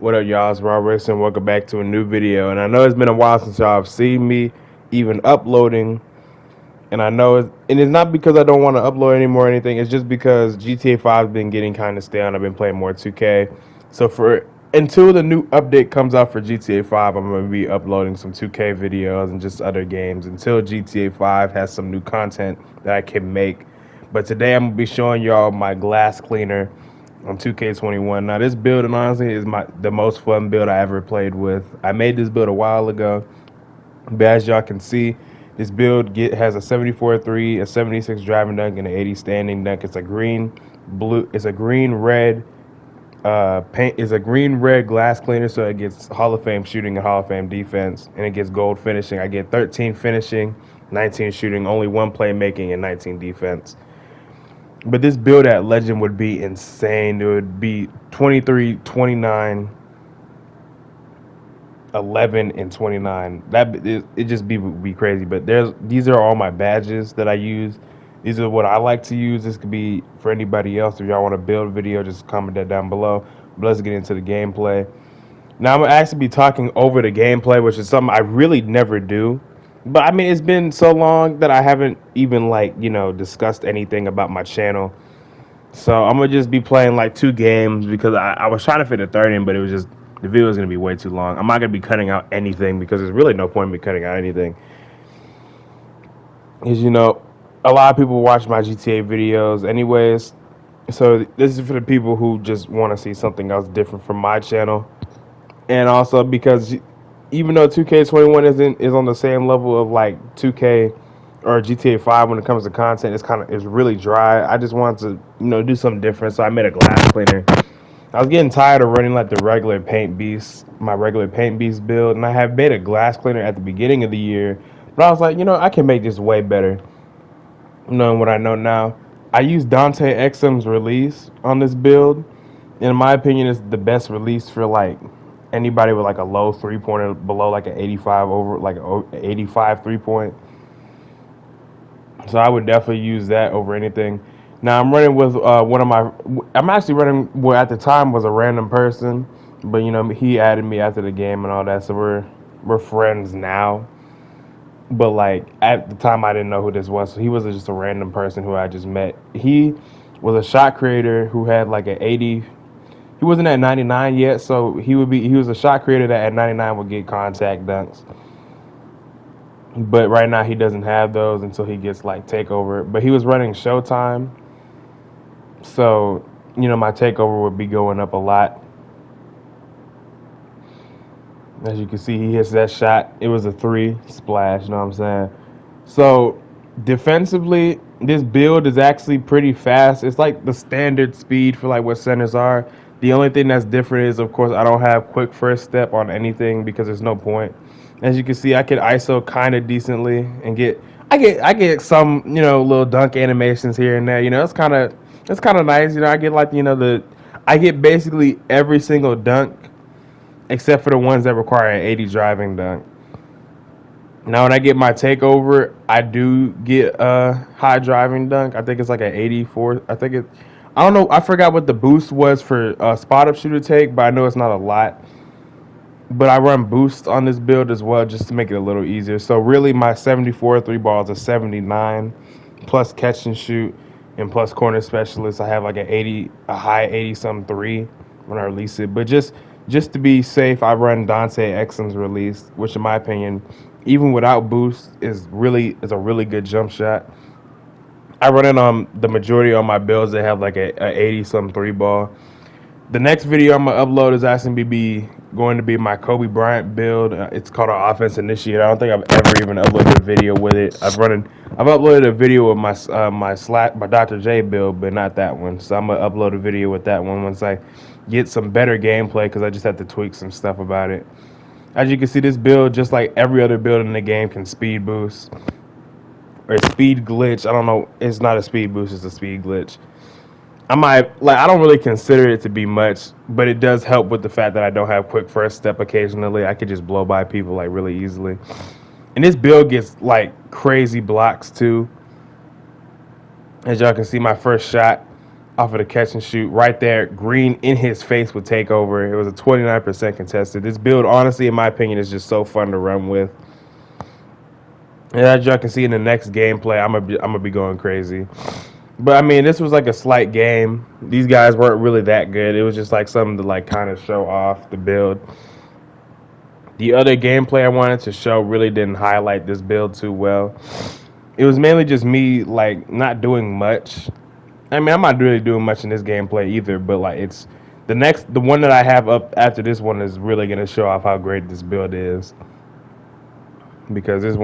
What up, y'all? It's Rob Racing. Welcome back to a new video. And I know it's been a while since y'all have seen me even uploading. And I know it's not because I don't want to upload anymore or anything. It's just because GTA 5 has been getting kind of stale and I've been playing more 2K. So until the new update comes out for GTA 5, I'm going to be uploading some 2K videos and just other games until GTA 5 has some new content that I can make. But today I'm going to be showing y'all my glass cleaner on 2K21. Now this build, and honestly, is the most fun build I ever played with. I made this build a while ago, but as y'all can see, this build has a 74-3, a 76 driving dunk, and an 80 standing dunk. It's a green red paint. It's a green red glass cleaner, so it gets Hall of Fame shooting and Hall of Fame defense, and it gets gold finishing. I get 13 finishing, 19 shooting, only 1 playmaking, and 19 defense. But this build at Legend would be insane. It would be 23, 29, 11, and 29. It just be crazy. But these are all my badges that I use. These are what I like to use. This could be for anybody else. If y'all want to build a video, just comment that down below. But let's get into the gameplay. Now I'm gonna actually be talking over the gameplay, which is something I really never do. But I mean, it's been so long that I haven't even discussed anything about my channel. So I'm gonna just be playing like 2 games because I was trying to fit a third in, but it was just the video is gonna be way too long. I'm not gonna be cutting out anything because there's really no point in me cutting out anything. Because a lot of people watch my GTA videos anyways. So this is for the people who just want to see something else different from my channel. And also because even though 2K21 is on the same level of like 2K or GTA 5 when it comes to content, it's really dry. I just wanted to do something different, so I made a glass cleaner. I was getting tired of running like my regular paint beast build, and I have made a glass cleaner at the beginning of the year. But I was like, I can make this way better. Knowing what I know now, I used Dante Exum's release on this build. In my opinion, it's the best release for like anybody with like a low 3-pointer below like an 85 over like an 85 3-point. So I would definitely use that over anything. Now I'm running with I'm actually running what at the time was a random person, but he added me after the game and all that, so we're friends now. But like at the time I didn't know who this was, so he was just a random person who I just met. He was a shot creator who had like an 80. He wasn't at 99 yet, so he was a shot creator that at 99 would get contact dunks. But right now he doesn't have those until he gets like takeover. But he was running Showtime, so my takeover would be going up a lot. As you can see, he hits that shot. It was a 3 splash, you know what I'm saying? So defensively, this build is actually pretty fast. It's like the standard speed for like what centers are. The only thing that's different is, of course, I don't have quick first step on anything because there's no point. As you can see, I could ISO kind of decently and I get some little dunk animations here and there. It's kind of nice. I get like I get basically every single dunk except for the ones that require an 80 driving dunk. Now when I get my takeover, I do get a high driving dunk. I think it's like an 84. I don't know. I forgot what the boost was for spot up shooter take, but I know it's not a lot. But I run boost on this build as well just to make it a little easier. So really my 74 3 balls are 79 plus catch and shoot and plus corner specialist. I have like a high 80 something 3 when I release it. But just to be safe, I run Dante Exum's release, which in my opinion, even without boost, is a really good jump shot. I run it on the majority of my builds that have like a 80 something 3 ball. The next video I'm gonna upload is actually going to be my Kobe Bryant build. It's called an Offense Initiator. I don't think I've ever even uploaded a video with it. I've uploaded a video with my Dr. J build, but not that one. So I'm gonna upload a video with that one once I get some better gameplay because I just have to tweak some stuff about it. As you can see, this build, just like every other build in the game, can speed boost or speed glitch. I don't know. It's not a speed boost. It's a speed glitch. I don't really consider it to be much, but it does help with the fact that I don't have quick first step occasionally. I could just blow by people like really easily. And this build gets like crazy blocks too. As y'all can see, my first shot off of the catch and shoot right there. Green in his face would take over. It was a 29% contested. This build, honestly, in my opinion, is just so fun to run with. And as y'all can see in the next gameplay, I'm gonna be going crazy. But I mean, this was like a slight game. These guys weren't really that good. It was just like something to like kind of show off the build. The other gameplay I wanted to show really didn't highlight this build too well. It was mainly just me like not doing much. I mean, I'm not really doing much in this gameplay either, but like it's the one that I have up after this one is really gonna show off how great this build is. Because this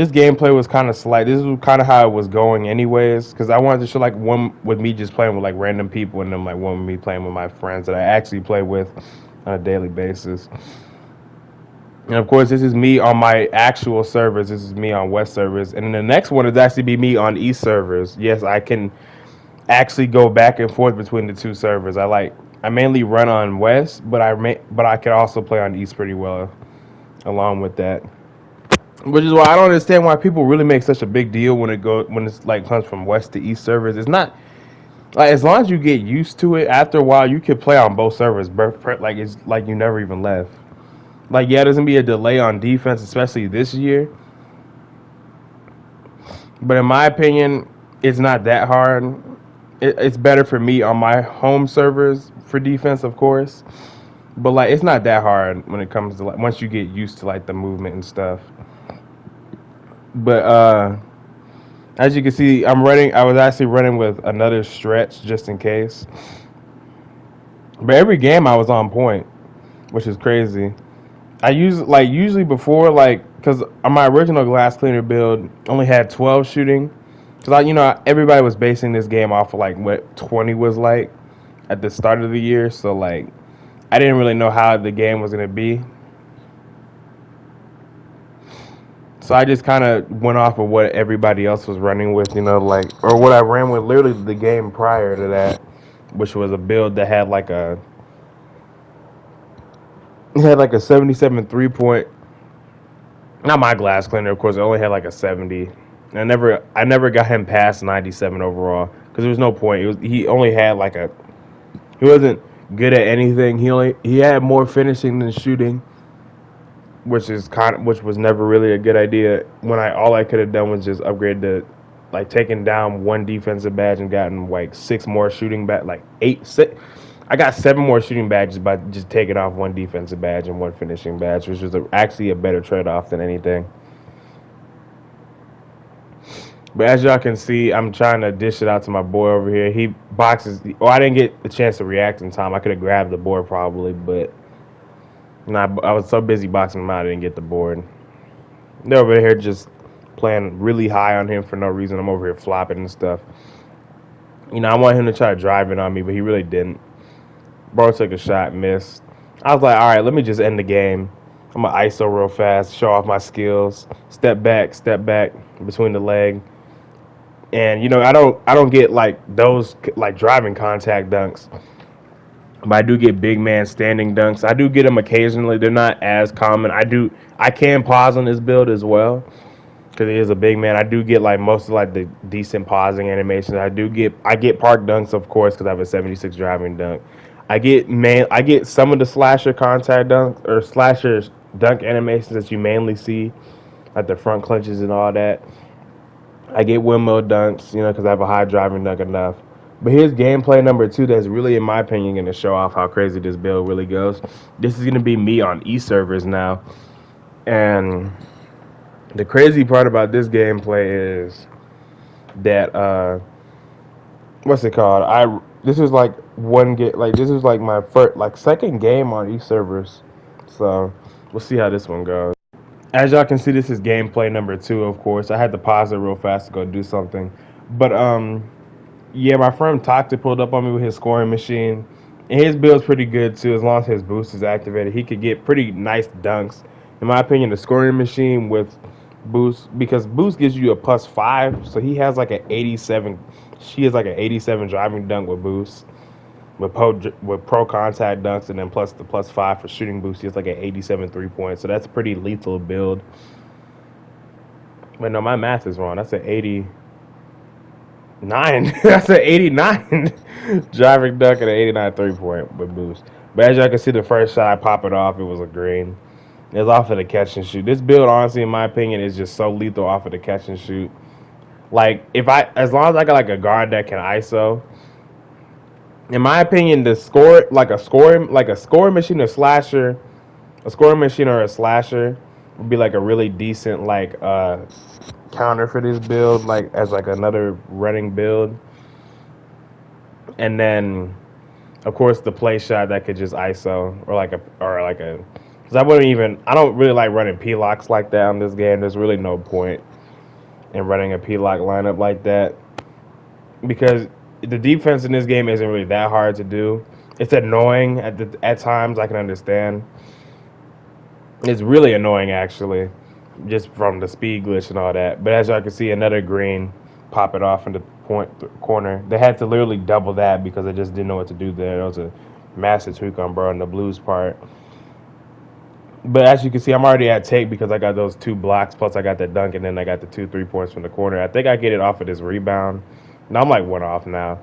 gameplay was kind of slight. This was kind of how it was going anyways. Because I wanted to show like one with me just playing with like random people, and then like one with me playing with my friends that I actually play with on a daily basis. And of course, this is me on my actual servers. This is me on West servers, and then the next one is actually be me on East servers. Yes, I can actually go back and forth between the two servers. I mainly run on West, but I can also play on East pretty well along with that. Which is why I don't understand why people really make such a big deal when it's like comes from West to East servers. It's not like as long as you get used to it. After a while, you can play on both servers. Like it's like you never even left. Like yeah, there's gonna be a delay on defense, especially this year. But in my opinion, it's not that hard. It's better for me on my home servers for defense, of course. But like it's not that hard when it comes to like once you get used to like the movement and stuff. But as you can see, I was actually running with another stretch just in case. But every game I was on point, which is crazy. I usually before because on my original glass cleaner build only had 12 shooting. Because everybody was basing this game off of like what 20 was like at the start of the year. So like I didn't really know how the game was gonna be. So I just kind of went off of what everybody else was running with, or what I ran with literally the game prior to that, which was a build that had like a 77 3-point. Not my glass cleaner, of course. It only had like a 70. And I never got him past 97 overall because there was no point. He only had he wasn't good at anything. He had more finishing than shooting, which was never really a good idea. All I could have done was just upgrade taking down one defensive badge and gotten like 6 more shooting badge, like 8, 6. I got 7 more shooting badges by just taking off one defensive badge and one finishing badge, which was actually a better trade-off than anything. But as y'all can see, I'm trying to dish it out to my boy over here. He boxes. Oh, I didn't get a chance to react in time. I could have grabbed the board probably, but I was so busy boxing him out, I didn't get the board. They're over here just playing really high on him for no reason. I'm over here flopping and stuff. I want him to try to drive it on me, but he really didn't. Bro took a shot, missed. I was like, all right, let me just end the game. I'm going to ISO real fast, show off my skills. Step back between the leg. And, I don't get, those, driving contact dunks. But I do get big man standing dunks. I do get them occasionally. They're not as common. I can pause on this build as well because it is a big man. I do get most of the decent pausing animations. I get park dunks, of course, because I have a 76 driving dunk. I get some of the slasher contact dunks or slasher dunk animations that you mainly see, like the front clinches and all that. I get windmill dunks, because I have a high driving dunk enough. But here's gameplay number 2 that's really, in my opinion, going to show off how crazy this build really goes. This is going to be me on East servers now. And the crazy part about this gameplay is that, what's it called? This is this is my first, second game on East servers. So we'll see how this one goes. As y'all can see, this is gameplay number 2, of course. I had to pause it real fast to go do something. But, yeah, my friend Toxic pulled up on me with his scoring machine. And his build's pretty good, too, as long as his boost is activated. He could get pretty nice dunks. In my opinion, the scoring machine with boost, because boost gives you a +5, so he has an 87. She has an 87 driving dunk with boost. With pro contact dunks, and then plus the +5 for shooting boost, he has an 87 3-point. So that's a pretty lethal build. But no, my math is wrong. That's an 80. Nine. That's an 89 driving dunk and an 89 3-point with boost. But as y'all can see, the first shot I pop it off, it was a green. It's off of the catch and shoot. This build, honestly, in my opinion, is just so lethal off of the catch and shoot. Like, as long as I got like a guard that can ISO, in my opinion, the score, like a scoring machine or slasher, a scoring machine or a slasher would be like a really decent like counter for this build, like as like another running build. And then, of course, the play shot that could just ISO or like a. Because I don't really like running P locks like that on this game. There's really no point in running a P lock lineup like that because the defense in this game isn't really that hard to do. It's annoying at times. I can understand. It's really annoying actually, just from the speed glitch and all that. But as y'all can see, another green pop it off in the corner. They had to literally double that because they just didn't know what to do there. It was a massive tweak on bro on the Blues part. But as you can see, I'm already at take because I got those two blocks, plus I got the dunk, and then I got the 2 3 points from the corner. I think I get it off of this rebound. And I'm like one off now.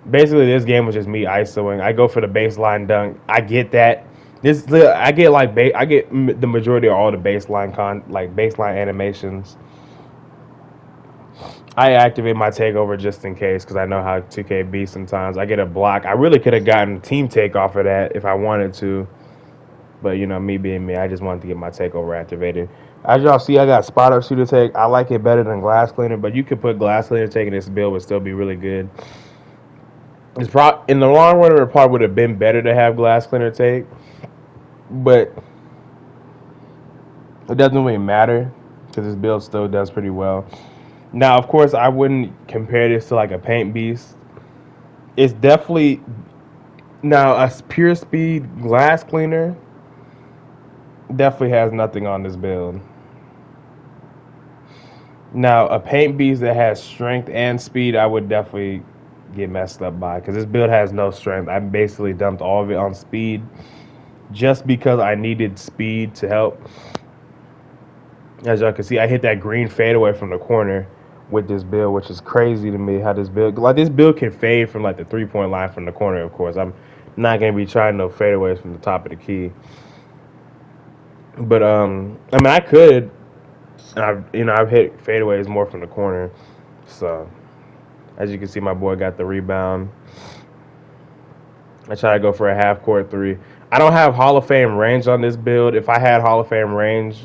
Basically, this game was just me ISOing. I go for the baseline dunk. I get that. I get the majority of all the baseline animations. I activate my takeover just in case because I know how 2K be sometimes. I get a block. I really could have gotten a team take off of that if I wanted to. But, me being me, I just wanted to get my takeover activated. As y'all see, I got spot up shooter take. I like it better than glass cleaner, but you could put glass cleaner take in this build would still be really good. In the long run, it probably would have been better to have glass cleaner take, but it doesn't really matter because this build still does pretty well. Now, of course, I wouldn't compare this to like a paint beast. It's definitely now a pure speed glass cleaner definitely has nothing on this build. Now, a paint beast that has strength and speed, I would definitely get messed up by because this build has no strength. I basically dumped all of it on speed just because I needed speed to help. As y'all can see, I hit that green fadeaway from the corner with this build, which is crazy to me how this build can fade from like the 3-point line from the corner. Of course, I'm not gonna be trying no fadeaways from the top of the key. But I could. I've hit fadeaways more from the corner. So as you can see, my boy got the rebound. I try to go for a half court three. I don't have Hall of Fame range on this build. If I had Hall of Fame range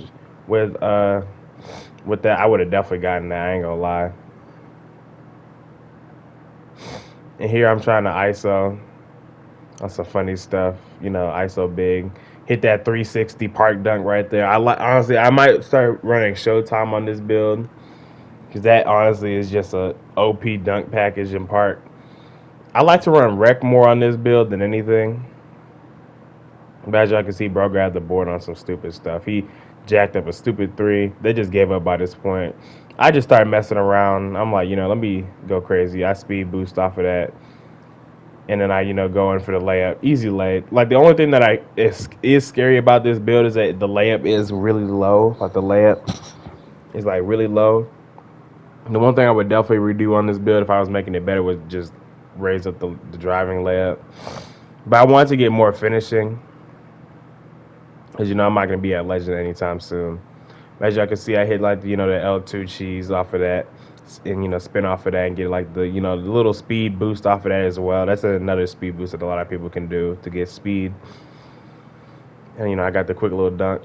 with that, I would have definitely gotten that. I ain't gonna lie. And here I'm trying to ISO. That's some funny stuff. ISO big. Hit that 360 park dunk right there. Honestly, I might start running Showtime on this build because that honestly is just a OP dunk package in park. I like to run Rec more on this build than anything. But as y'all can see, bro grabbed the board on some stupid stuff. He jacked up a stupid three. They just gave up by this point. I just started messing around. I'm like, let me go crazy. I speed boost off of that. And then I, go in for the layup. Easy lay. Like, the only thing that is scary about this build is that the layup is really low. Like, the layup is, like, really low. And the one thing I would definitely redo on this build if I was making it better was just raise up the driving layup. But I wanted to get more finishing. As I'm not going to be at Legend anytime soon. As y'all can see, I hit, like, the L2 cheese off of that. And, spin off of that and get, like, the little speed boost off of that as well. That's another speed boost that a lot of people can do to get speed. And, I got the quick little dunk.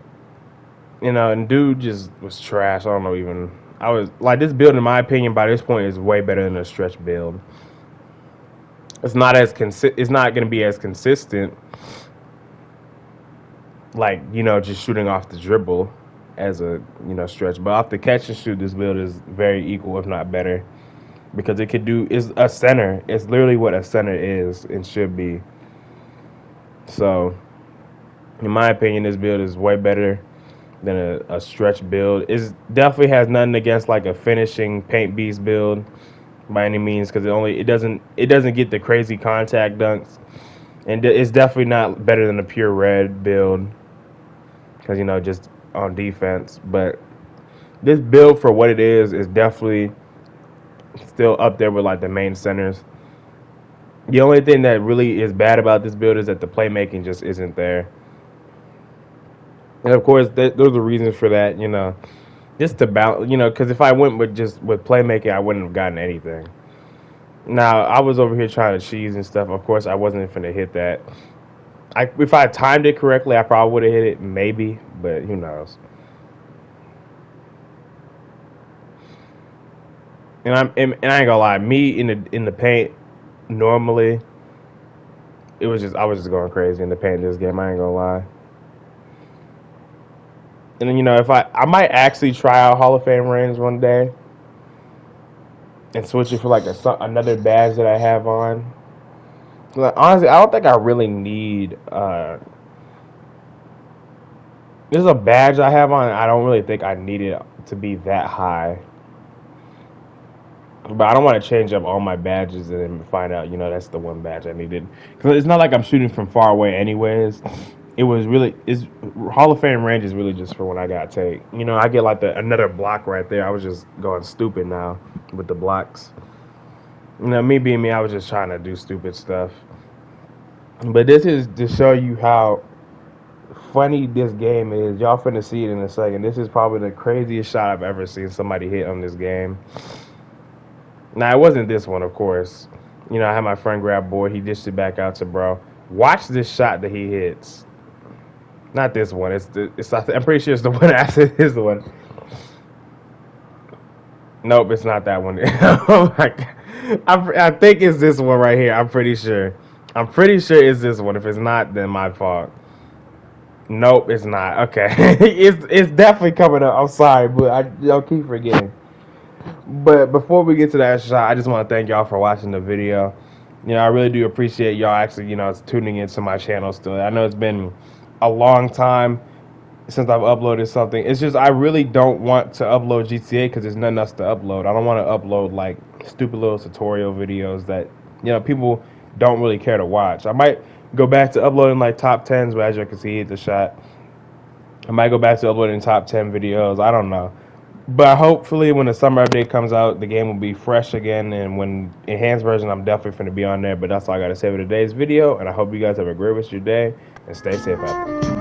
And dude just was trash. I don't know even. I was, like, this build, in my opinion, by this point is way better than a stretch build. It's not going to be as consistent, like, just shooting off the dribble as a stretch, but off the catch and shoot, this build is very equal, if not better, because is a center. It's literally what a center is and should be. So, in my opinion, this build is way better than a stretch build. It definitely has nothing against like a finishing paint beast build by any means, because it doesn't get the crazy contact dunks, and it's definitely not better than a pure red build, because just on defense. But this build, for what it is definitely Still up there with like the main centers. The only thing that really is bad about this build is that the playmaking just isn't there. And of course, those are reasons for that. Just to balance. Because if I went with playmaking, I wouldn't have gotten anything. Now I was over here trying to cheese and stuff. Of course, I wasn't finna hit that. If I timed it correctly, I probably would have hit it, maybe, but who knows. And I ain't gonna lie, me in the paint normally, I was just going crazy in the paint this game. I ain't gonna lie. And then if I might actually try out Hall of Fame range one day and switch it for like another badge that I have on. Like, honestly, I don't think I really need. There's a badge I have on. I don't really think I need it to be that high. But I don't want to change up all my badges and then find out, that's the one badge I needed. Because it's not like I'm shooting from far away, anyways. It's Hall of Fame range is really just for when I got take. I get like another block right there. I was just going stupid now with the blocks. Me being me, I was just trying to do stupid stuff. But this is to show you how funny this game is. Y'all finna see it in a second. This is probably the craziest shot I've ever seen somebody hit on this game. Now, it wasn't this one, of course. I had my friend grab board. He dished it back out to bro. Watch this shot that he hits. Not this one. I'm pretty sure it's the one after this one. Nope, it's not that one. Oh my God. I think it's this one right here. I'm pretty sure. I'm pretty sure it's this one. If it's not, then my fault. Nope, it's not. Okay. it's definitely coming up. I'm sorry, but y'all keep forgetting. But before we get to that shot, I just want to thank y'all for watching the video. I really do appreciate y'all actually, tuning into my channel still. I know it's been a long time since I've uploaded something. It's just I really don't want to upload GTA because there's nothing else to upload. I don't want to upload like stupid little tutorial videos that people don't really care to watch. I might go back to uploading like top 10s, but as you can see, it's a shot. I might go back to uploading top 10 videos. I don't know. But hopefully when the summer update comes out, the game will be fresh again. And when enhanced version, I'm definitely going to be on there. But that's all I got to say for today's video. And I hope you guys have a great rest of your day. And stay safe out there.